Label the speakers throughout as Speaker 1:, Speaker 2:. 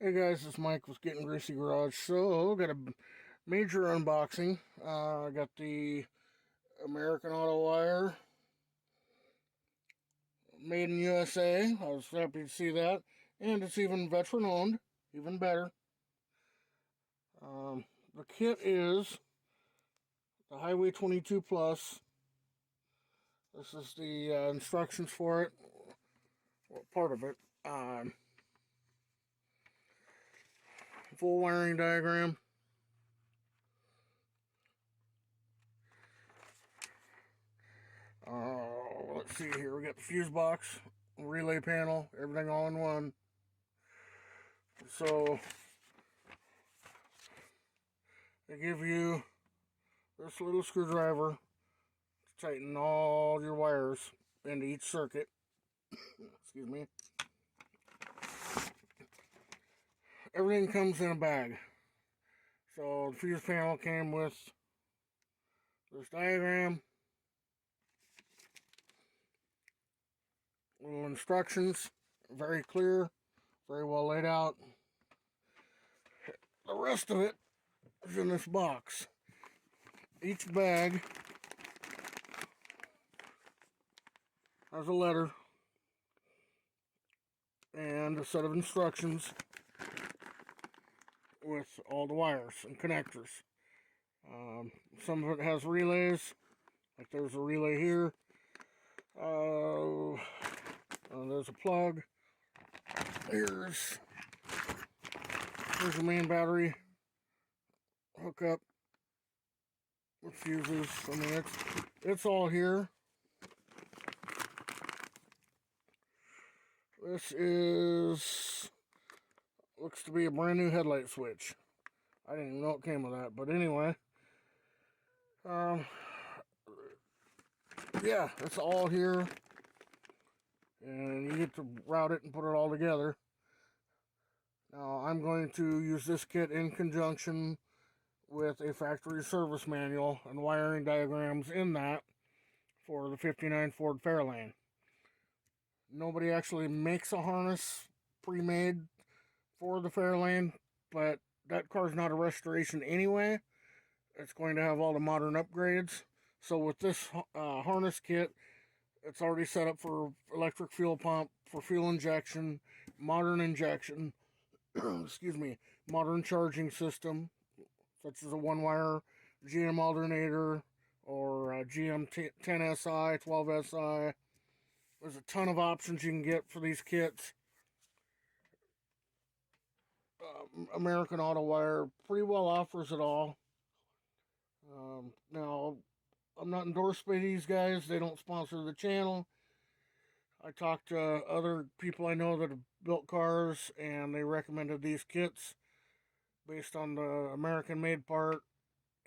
Speaker 1: Hey guys, it's Mike with Gettin Greasy Garage. So, got a major unboxing. I got the American Autowire, made in USA. I was happy to see that, and it's even veteran owned, even better. The kit is the Highway 22 Plus. This is the instructions for it, well, part of it. Full wiring diagram. Let's see here. We got the fuse box, relay panel, everything all in one. So they give you this little screwdriver to tighten all your wires into each circuit. Excuse me. Everything comes in a bag. So the fuse panel came with this diagram, little instructions, very clear, very well laid out. The rest of it is in this box. Each bag has a letter and a set of instructions with all the wires and connectors. Some of it has relays, like there's a relay here. There's a plug. Here's your main battery hookup with fuses. I mean, it's all here. This looks to be a brand new headlight switch. I didn't even know it came with that, but anyway. Yeah, it's all here, and you get to route it and put it all together. Now, I'm going to use this kit in conjunction with a factory service manual and wiring diagrams in that for the '59 Ford Fairlane. Nobody actually makes a harness pre-made for the Fairlane, but that car's not a restoration anyway. It's going to have all the modern upgrades. So with this harness kit, it's already set up for electric fuel pump, for fuel injection, modern injection, excuse me, modern charging system, such as a one-wire GM alternator or a GM 10SI, 12SI. There's a ton of options you can get for these kits. American Autowire pretty well offers it all. Now, I'm not endorsed by these guys. They don't sponsor the channel. I talked to other people I know that have built cars, and they recommended these kits based on the American-made part.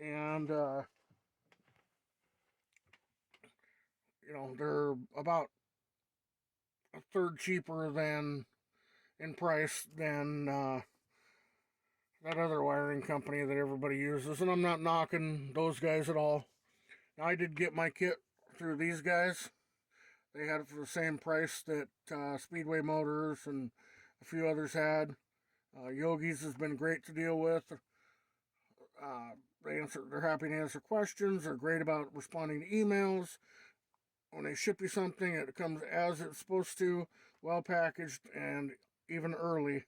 Speaker 1: And, they're about a third cheaper than in price than that other wiring company that everybody uses. And I'm not knocking those guys at all. Now, I did get my kit through these guys. They had it for the same price that Speedway Motors and a few others had. Yogi's has been great to deal with. They're happy to answer questions. They're great about responding to emails. When they ship you something, it comes as it's supposed to, well packaged, and even early.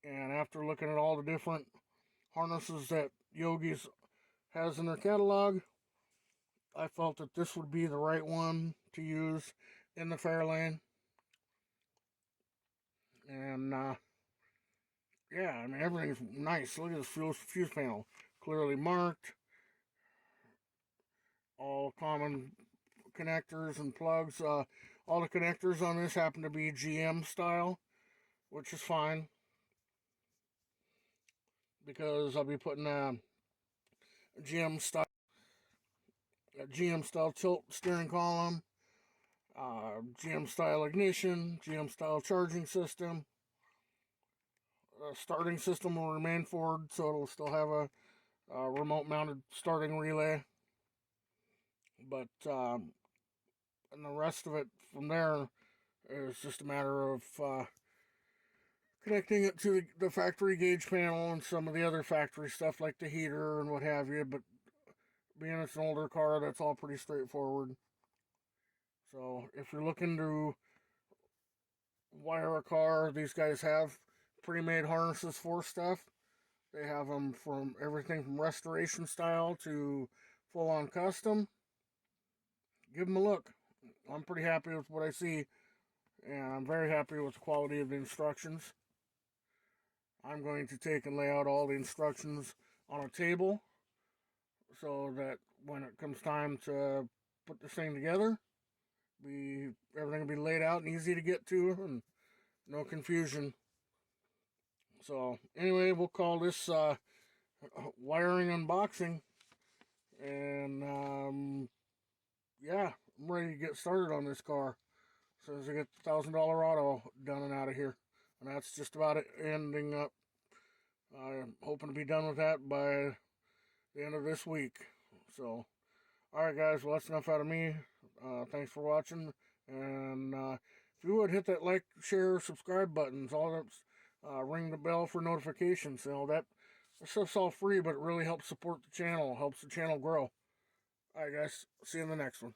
Speaker 1: And after looking at all the different harnesses that Yogi's has in their catalog, I felt that this would be the right one to use in the Fairlane. And yeah, I mean, everything's nice. Look at this fuse panel, clearly marked. All common connectors and plugs. All the connectors on this happen to be GM style, which is fine because I'll be putting GM style a GM style tilt steering column, GM style ignition, GM style charging system. Starting system will remain Ford, so it'll still have a remote mounted starting relay. But and the rest of it from there It's just a matter of connecting it to the factory gauge panel and some of the other factory stuff like the heater and what have you. But being it's an older car, that's all pretty straightforward. So if you're looking to wire a car, these guys have pre-made harnesses for stuff. They have them from everything from restoration style to full-on custom. Give them a look. I'm pretty happy with what I see, and I'm very happy with the quality of the instructions. I'm going to take and lay out all the instructions on a table so that when it comes time to put this thing together, everything will be laid out and easy to get to, and no confusion. So anyway, we'll call this wiring unboxing, and yeah, I'm ready to get started on this car as soon as I get the $1,000 auto done and out of here. And that's just about it ending up. I'm hoping to be done with that by the end of this week. So, alright guys, well that's enough out of me. Thanks for watching, and if you would hit that like, share, subscribe buttons, all that, ring the bell for notifications. That stuff's all free, but it really helps support the channel, helps the channel grow. Alright guys, see you in the next one.